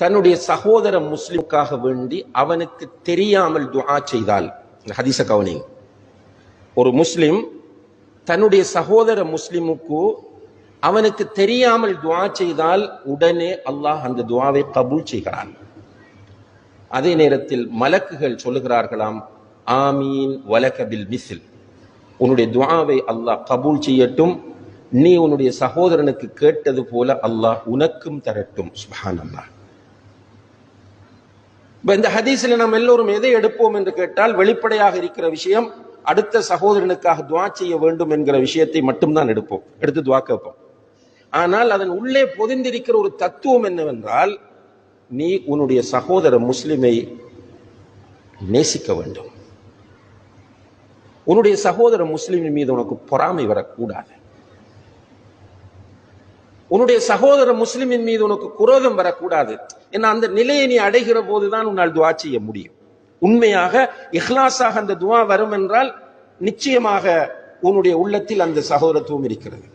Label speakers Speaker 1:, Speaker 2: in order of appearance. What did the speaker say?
Speaker 1: தன்னுடைய சகோதர முஸ்லிமுக்காக வேண்டி அவனுக்கு தெரியாமல் துஆ செய்தால், ஹதீஸ கவனிங்க, ஒரு முஸ்லிம் தன்னுடைய சகோதர முஸ்லிமுக்கு அவனுக்கு தெரியாமல் துஆ செய்தால் உடனே அல்லாஹ் அந்த துஆவை கபூல் செய்கிறான். அதே நேரத்தில் மலக்குகள் சொல்லுகிறார்களாம், ஆமீன் வலக பில் மிஸ்ல், உன்னுடைய துஆவை அல்லாஹ் கபூல் செய்யட்டும், நீ உன்னுடைய சகோதரனுக்கு கேட்டது போல அல்லாஹ் உனக்கும் தரட்டும். சுப்ஹானல்லாஹ். இந்த ஹதீஸ்ல நாம் எல்லோரும் எதை எடுப்போம் என்று கேட்டால், வெளிப்படையாக இருக்கிற விஷயம் அடுத்த சகோதரனுக்காக துஆ செய்ய வேண்டும் என்கிற விஷயத்தை மட்டும்தான் எடுப்போம், எடுத்து துஆ கேட்போம். ஆனால் அதன் உள்ளே பொதிந்திருக்கிற ஒரு தத்துவம் என்னவென்றால், நீ உன்னுடைய சகோதர முஸ்லிமை நேசிக்க வேண்டும். உன்னுடைய சகோதர முஸ்லிமின் மீது உனக்கு பொறாமை வரக்கூடாது. உன்னுடைய சகோதர முஸ்லிமின் மீது உனக்கு குரோதம் வரக்கூடாது. ஏன்னா அந்த நிலையை நீ அடைகிற போதுதான் உன்னால் துஆ செய்ய முடியும். உண்மையாக இஹ்லாஸாக அந்த துஆ வரும் என்றால் நிச்சயமாக உன்னுடைய உள்ளத்தில் அந்த சகோதரத்துவம் இருக்கிறது.